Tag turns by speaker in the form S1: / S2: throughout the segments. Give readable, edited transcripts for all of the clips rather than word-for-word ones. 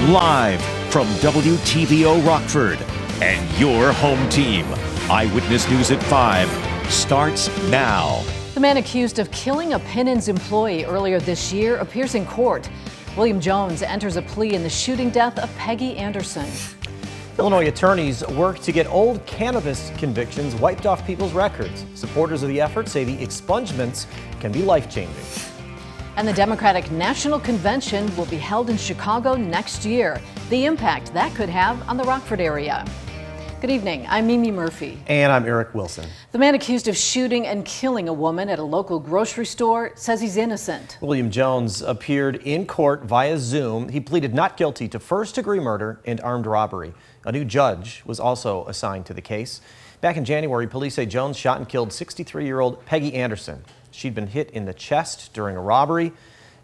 S1: Live from WTVO Rockford and your home team. Eyewitness News at 5 starts now.
S2: The man accused of killing a Pinnon's employee earlier this year appears in court. William Jones enters a plea in the shooting death of Peggy Anderson.
S3: Illinois attorneys work to get old cannabis convictions wiped off people's records. Supporters of the effort say the expungements can be life-changing.
S2: And the Democratic National Convention will be held in Chicago next year. The impact that could have on the Rockford area. Good evening, I'm Mimi Murphy.
S3: And I'm Eric Wilson.
S2: The man accused of shooting and killing a woman at a local grocery store says he's innocent.
S3: William Jones appeared in court via Zoom. He pleaded not guilty to first-degree murder and armed robbery. A new judge was also assigned to the case. Back in January, police say Jones shot and killed 63-year-old Peggy Anderson. She'd been hit in the chest during a robbery.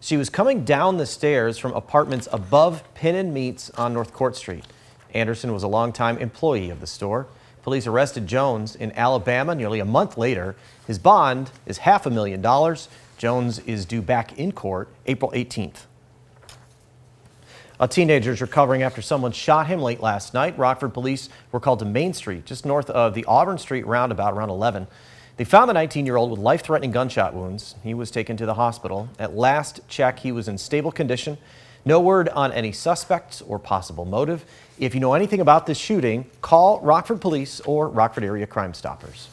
S3: She was coming down the stairs from apartments above Pinnon Meats on North Court Street. Anderson was a longtime employee of the store. Police arrested Jones in Alabama nearly a month later. His bond is $500,000. Jones is due back in court April 18th. A teenager is recovering after someone shot him late last night. Rockford police were called to Main Street, just north of the Auburn Street roundabout around 11. They found the 19-year-old with life-threatening gunshot wounds. He was taken to the hospital. At last check, he was in stable condition. No word on any suspects or possible motive. If you know anything about this shooting, call Rockford Police or Rockford Area Crime Stoppers.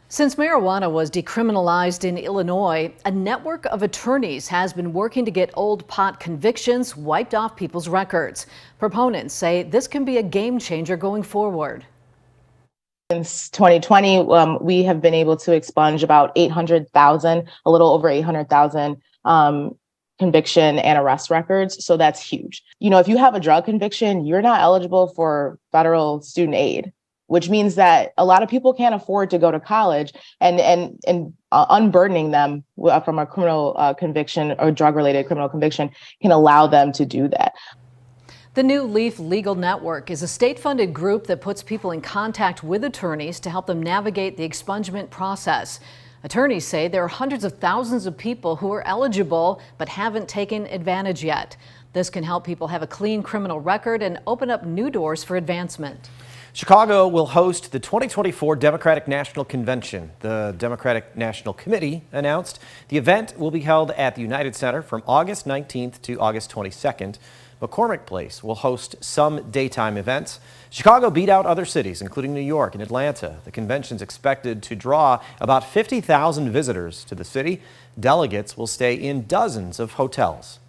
S2: Since marijuana was decriminalized in Illinois, a network of attorneys has been working to get old pot convictions wiped off people's records. Proponents say this can be a game changer going forward.
S4: Since 2020, we have been able to expunge about 800,000, a little over 800,000 conviction and arrest records. So that's huge. You know, if you have a drug conviction, you're not eligible for federal student aid, which means that a lot of people can't afford to go to college, and unburdening them from a criminal conviction or drug-related criminal conviction can allow them to do that.
S2: The New Leaf Legal Network is a state-funded group that puts people in contact with attorneys to help them navigate the expungement process. Attorneys say there are hundreds of thousands of people who are eligible but haven't taken advantage yet. This can help people have a clean criminal record and open up new doors for advancement.
S3: Chicago will host the 2024 Democratic National Convention. The Democratic National Committee announced the event will be held at the United Center from August 19th to August 22nd. McCormick Place will host some daytime events. Chicago beat out other cities, including New York and Atlanta. The convention's expected to draw about 50,000 visitors to the city. Delegates will stay in dozens of hotels.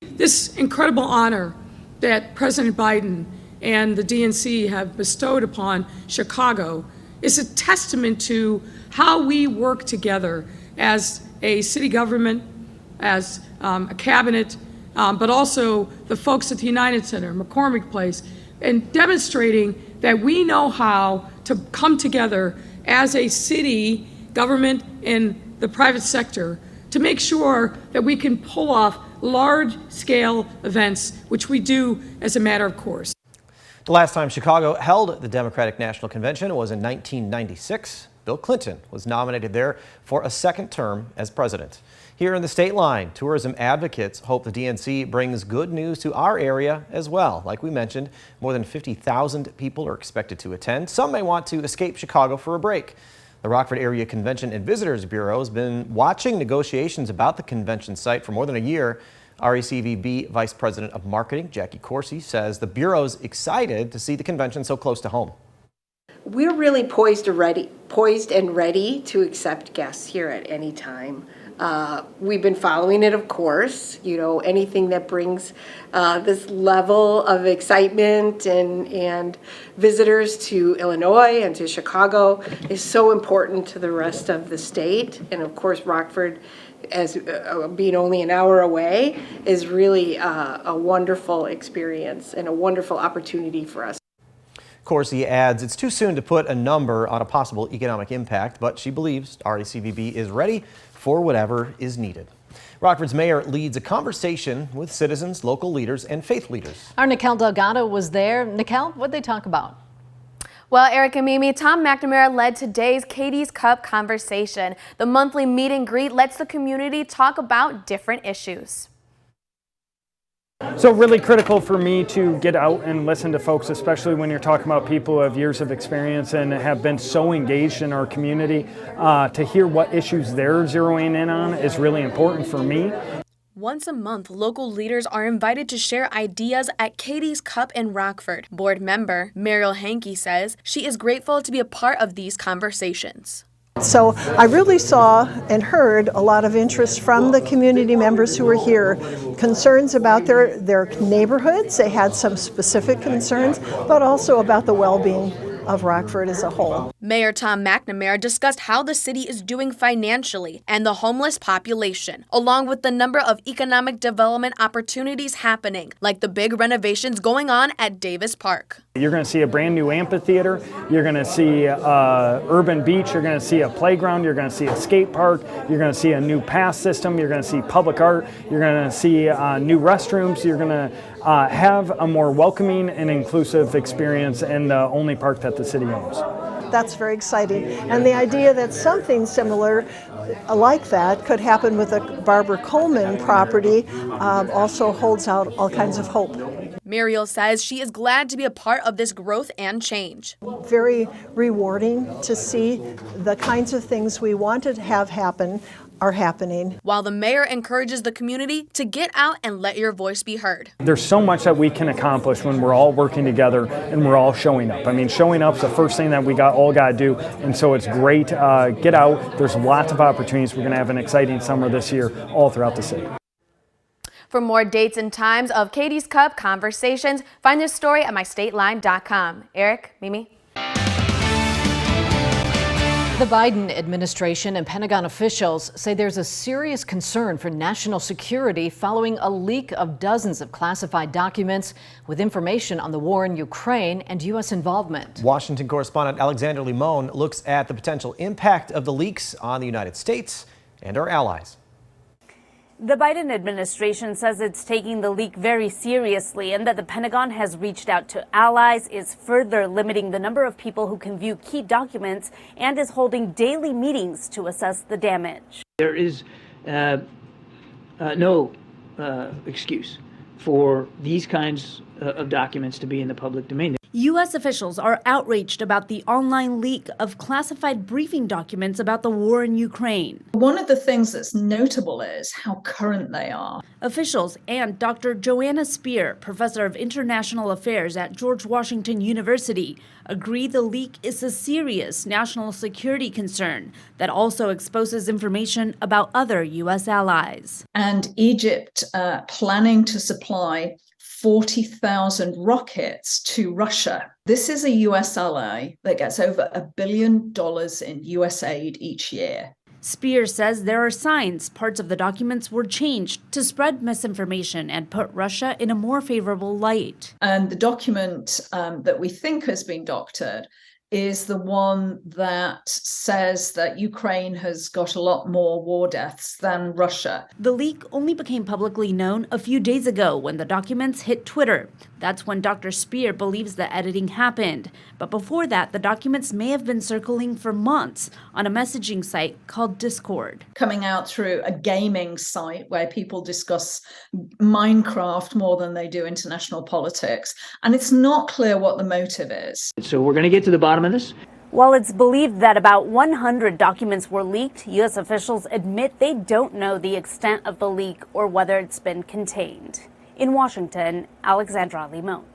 S5: This incredible honor that President Biden and the DNC have bestowed upon Chicago is a testament to how we work together as a city government, as a cabinet, but also the folks at the United Center, McCormick Place, and demonstrating that we know how to come together as a city, government, and the private sector to make sure that we can pull off large-scale events, which we do as a matter of course.
S3: The last time Chicago held the Democratic National Convention was in 1996. Bill Clinton was nominated there for a second term as president. Here in the state line, tourism advocates hope the DNC brings good news to our area as well. Like we mentioned, more than 50,000 people are expected to attend. Some may want to escape Chicago for a break. The Rockford Area Convention and Visitors Bureau has been watching negotiations about the convention site for more than a year. RECVB Vice President of Marketing, Jackie Coursey, says the Bureau's excited to see the convention so close to home.
S6: We're really poised and ready to accept guests here at any time. We've been following it, of course. You know, anything that brings this level of excitement and visitors to Illinois and to Chicago is so important to the rest of the state. And of course, Rockford, as being only an hour away, is really a wonderful experience and a wonderful opportunity for us.
S3: Coursey adds it's too soon to put a number on a possible economic impact, but she believes RECVB is ready for whatever is needed. Rockford's mayor leads a conversation with citizens, local leaders, and faith leaders.
S2: Our Nikel Delgado was there. Nikel, what did they talk about?
S7: Well, Eric and Mimi, Tom McNamara led today's Katie's Cup conversation. The monthly meet and greet lets the community talk about different issues.
S8: So really critical for me to get out and listen to folks, especially when you're talking about people who have years of experience and have been so engaged in our community. To hear what issues they're zeroing in on is really important for me.
S7: Once a month, local leaders are invited to share ideas at Katie's Cup in Rockford. Board member Mariel Hankey says she is grateful to be a part of these conversations.
S9: So I really saw and heard a lot of interest from the community members who were here, concerns about their neighborhoods. They had some specific concerns, but also about the well-being of Rockford as a whole.
S7: Mayor Tom McNamara discussed how the city is doing financially and the homeless population, along with the number of economic development opportunities happening, like the big renovations going on at Davis Park.
S8: You're going to see a brand new amphitheater, you're going to see urban beach, you're going to see a playground, you're going to see a skate park, you're going to see a new pass system, you're going to see public art, you're going to see new restrooms, you're going to have a more welcoming and inclusive experience in the only park that the city owns.
S9: That's very exciting. And the idea that something similar like that could happen with the Barbara Coleman property also holds out all kinds of hope.
S7: Mariel says she is glad to be a part of this growth and change.
S9: Very rewarding to see the kinds of things we wanted to have happen are happening.
S7: While the mayor encourages the community to get out and let your voice be heard.
S8: There's so much that we can accomplish when we're all working together and we're all showing up. I mean, showing up's the first thing that we all got to do, and so it's great. Get out. There's lots of opportunities. We're going to have an exciting summer this year all throughout the city.
S7: For more dates and times of Katie's Cup conversations, find this story at mystateline.com. Eric, Mimi.
S2: The Biden administration and Pentagon officials say there's a serious concern for national security following a leak of dozens of classified documents with information on the war in Ukraine and U.S. involvement.
S3: Washington correspondent Alexander Limon looks at the potential impact of the leaks on the United States and our allies.
S10: The Biden administration says it's taking the leak very seriously and that the Pentagon has reached out to allies, is further limiting the number of people who can view key documents, and is holding daily meetings to assess the damage.
S11: There is no excuse for these kinds of documents to be in the public domain.
S10: U.S. officials are outraged about the online leak of classified briefing documents about the war in Ukraine.
S12: One of the things that's notable is how current they are.
S10: Officials and Dr. Joanna Spear, professor of international affairs at George Washington University, agree the leak is a serious national security concern that also exposes information about other U.S. allies.
S12: And Egypt planning to supply 40,000 rockets to Russia. This is a U.S. ally that gets over $1 billion in U.S. aid each year.
S10: Spear says there are signs parts of the documents were changed to spread misinformation and put Russia in a more favorable light.
S12: And the document that we think has been doctored is the one that says that Ukraine has got a lot more war deaths than Russia.
S10: The leak only became publicly known a few days ago when the documents hit Twitter. That's when Dr. Spear believes the editing happened. But before that, the documents may have been circling for months on a messaging site called Discord.
S12: Coming out through a gaming site where people discuss Minecraft more than they do international politics. And it's not clear what the motive is.
S11: So we're going to get to the bottom of this.
S10: While it's believed that about 100 documents were leaked, U.S. officials admit they don't know the extent of the leak or whether it's been contained. In Washington, Alexandra Limon.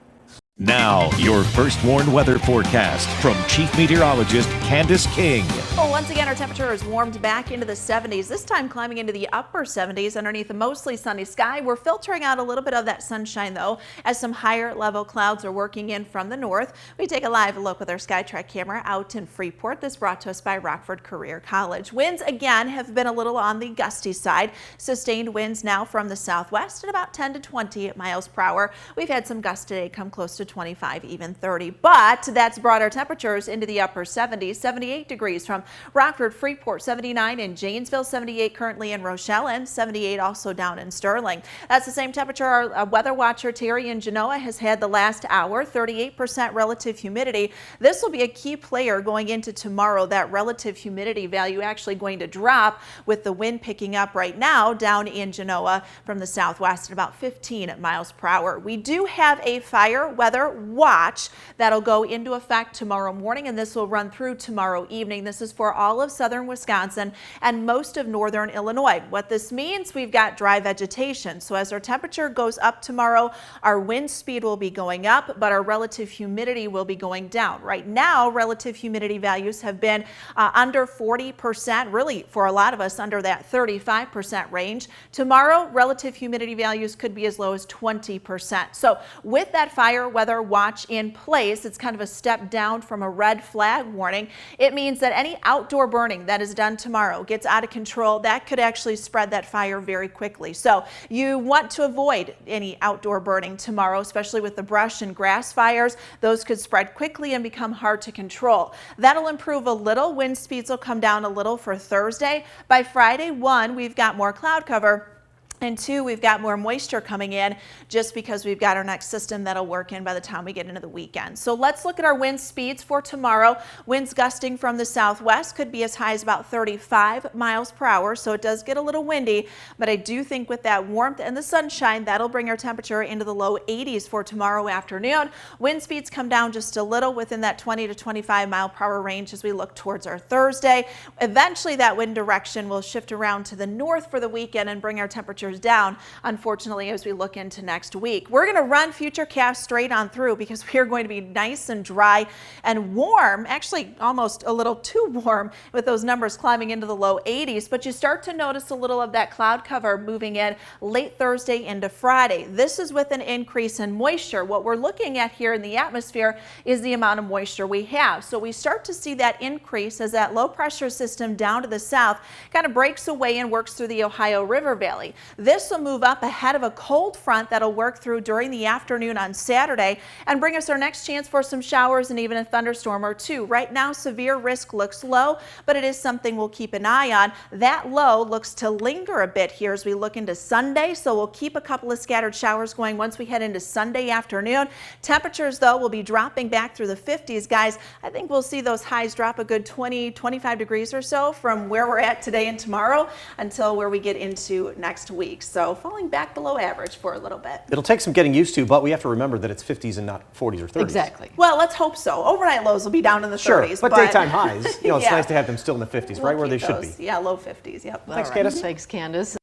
S1: Now, your first warned weather forecast from Chief Meteorologist Candace King.
S13: Well, once again, our temperature is warmed back into the 70s, this time climbing into the upper 70s underneath a mostly sunny sky. We're filtering out a little bit of that sunshine, though, as some higher level clouds are working in from the north. We take a live look with our SkyTrack camera out in Freeport. This brought to us by Rockford Career College. Winds, again, have been a little on the gusty side. Sustained winds now from the southwest at about 10 to 20 miles per hour. We've had some gusts today come close to 25, even 30. But that's brought our temperatures into the upper 70s, 78 degrees from Rockford, Freeport, 79 in Janesville, 78 currently in Rochelle, and 78 also down in Sterling. That's the same temperature our weather watcher Terry in Genoa has had the last hour, 38% relative humidity. This will be a key player going into tomorrow. That relative humidity value actually going to drop with the wind picking up right now down in Genoa from the southwest at about 15 miles per hour. We do have a fire weather watch that'll go into effect tomorrow morning, and this will run through tomorrow evening. This is for all of southern Wisconsin and most of northern Illinois. What this means, we've got dry vegetation. So as our temperature goes up tomorrow, our wind speed will be going up, but our relative humidity will be going down. Right now, relative humidity values have been under 40%, really for a lot of us under that 35% range. Tomorrow, relative humidity values could be as low as 20%. So with that fire weather watch in place, it's kind of a step down from a red flag warning. It means that any outdoor burning that is done tomorrow gets out of control. That could actually spread that fire very quickly. So you want to avoid any outdoor burning tomorrow, especially with the brush and grass fires. Those could spread quickly and become hard to control. That'll improve a little. Wind speeds will come down a little for Thursday. By Friday, 1, we've got more cloud cover. And 2, we've got more moisture coming in just because we've got our next system that'll work in by the time we get into the weekend. So let's look at our wind speeds for tomorrow. Winds gusting from the southwest could be as high as about 35 miles per hour. So it does get a little windy, but I do think with that warmth and the sunshine, that'll bring our temperature into the low 80s for tomorrow afternoon. Wind speeds come down just a little within that 20 to 25 mile per hour range as we look towards our Thursday. Eventually that wind direction will shift around to the north for the weekend and bring our temperature down, unfortunately, as we look into next week. We're going to run Futurecast straight on through because we are going to be nice and dry and warm, actually almost a little too warm with those numbers climbing into the low 80s, but you start to notice a little of that cloud cover moving in late Thursday into Friday. This is with an increase in moisture. What we're looking at here in the atmosphere is the amount of moisture we have. So we start to see that increase as that low pressure system down to the south kind of breaks away and works through the Ohio River Valley. This will move up ahead of a cold front that'll work through during the afternoon on Saturday and bring us our next chance for some showers and even a thunderstorm or two. Right now, severe risk looks low, but it is something we'll keep an eye on. That low looks to linger a bit here as we look into Sunday, so we'll keep a couple of scattered showers going once we head into Sunday afternoon. Temperatures, though, will be dropping back through the 50s. Guys, I think we'll see those highs drop a good 20, 25 degrees or so from where we're at today and tomorrow until where we get into next week. So falling back below average for a little bit.
S3: It'll take some getting used to, but we have to remember that it's 50s and not 40s or 30s.
S2: Exactly.
S13: Well, let's hope so. Overnight lows will be down in the 30s.
S3: But daytime highs, it's
S13: yeah.
S3: nice to have them still in the 50s, right where they should be.
S13: Yeah, low 50s. Yep.
S3: Thanks, Candace.
S2: Thanks, Candace.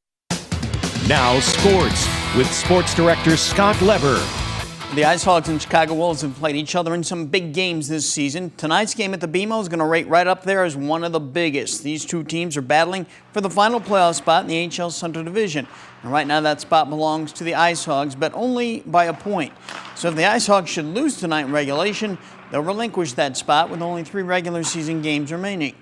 S1: Now sports with sports director Scott Leber.
S14: The Ice Hogs and Chicago Wolves have played each other in some big games this season. Tonight's game at the BMO is going to rate right up there as one of the biggest. These two teams are battling for the final playoff spot in the HL Central Division. And right now that spot belongs to the Ice Hogs, but only by a point. So if the Ice Hogs should lose tonight in regulation, they'll relinquish that spot with only 3 regular season games remaining.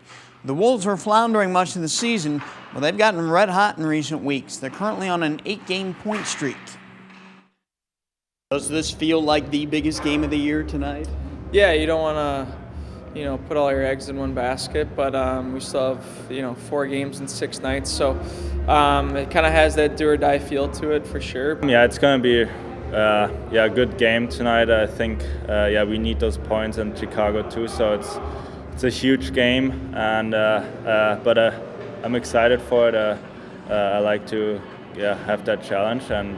S14: The Wolves are floundering much of the season, but they've gotten red hot in recent weeks. They're currently on an 8-game point streak. Does this feel like the biggest game of the year tonight?
S15: Yeah, you don't want to, put all your eggs in one basket, but we still have, 4 games in 6 nights, so it kind of has that do or die feel to it for sure.
S16: Yeah, it's going to be a good game tonight. I think we need those points in Chicago too, so it's a huge game, and but I'm excited for it. I like to have that challenge, and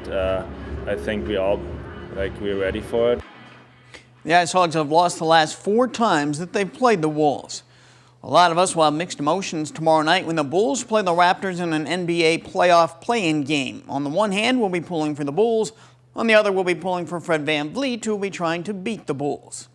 S16: I think we're ready for it.
S14: The Ice Hogs have lost the last 4 times that they've played the Wolves. A lot of us will have mixed emotions tomorrow night when the Bulls play the Raptors in an NBA playoff play-in game. On the one hand, we'll be pulling for the Bulls. On the other, we'll be pulling for Fred VanVleet, who will be trying to beat the Bulls.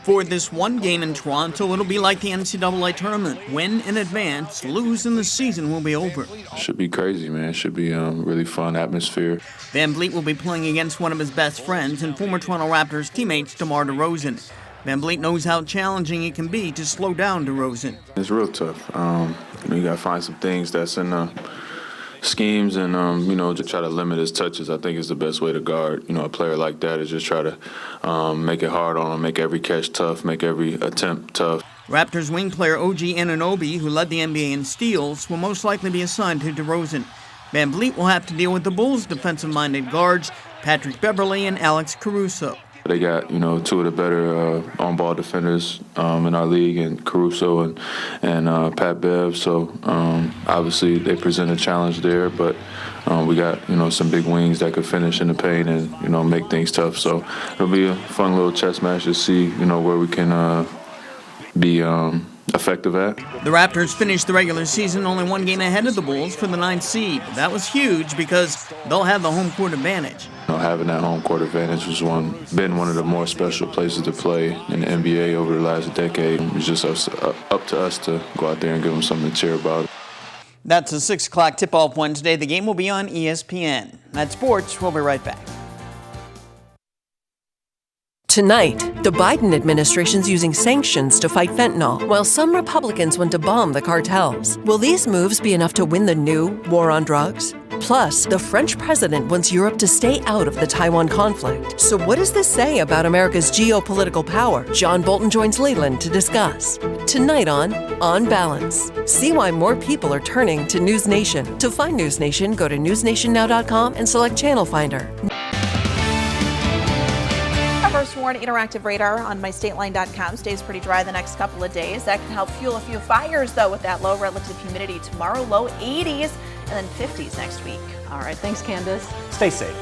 S14: For this one game in Toronto, it'll be like the NCAA tournament. Win in advance, lose and the season will be over.
S17: Should be crazy, man. Should be a really fun atmosphere.
S14: VanVleet will be playing against one of his best friends and former Toronto Raptors teammates, DeMar DeRozan. VanVleet knows how challenging it can be to slow down DeRozan.
S17: It's real tough. You got to find some things that's in schemes and, to try to limit his touches, I think is the best way to guard, a player like that is just try to make it hard on him, make every catch tough, make every attempt tough.
S14: Raptors wing player OG Anunoby, who led the NBA in steals, will most likely be assigned to DeRozan. Van Vliet will have to deal with the Bulls' defensive-minded guards, Patrick Beverley and Alex Caruso.
S17: They got, two of the better on-ball defenders in our league, and Caruso and Pat Bev. So obviously they present a challenge there, but we got, some big wings that could finish in the paint and, make things tough. So it'll be a fun little chess match to see, where we can be effective at.
S14: The Raptors finished the regular season only one game ahead of the Bulls for the 9th seed. That was huge because they'll have the home court advantage.
S17: Having that home court advantage was been one of the more special places to play in the NBA over the last decade. It was just up to us to go out there and give them something to cheer about.
S14: That's a 6 o'clock tip-off Wednesday. The game will be on ESPN. That's sports. We'll be right back.
S18: Tonight, the Biden administration's using sanctions to fight fentanyl, while some Republicans want to bomb the cartels. Will these moves be enough to win the new war on drugs? Plus, the French president wants Europe to stay out of the Taiwan conflict. So what does this say about America's geopolitical power? John Bolton joins Leland to discuss. Tonight on Balance. See why more people are turning to News Nation. To find News Nation, go to newsnationnow.com and select Channel Finder.
S13: First Warn Interactive Radar on mystateline.com stays pretty dry the next couple of days. That can help fuel a few fires, though, with that low relative humidity tomorrow, low 80s and then 50s next week.
S2: All right, thanks, Candace.
S3: Stay safe.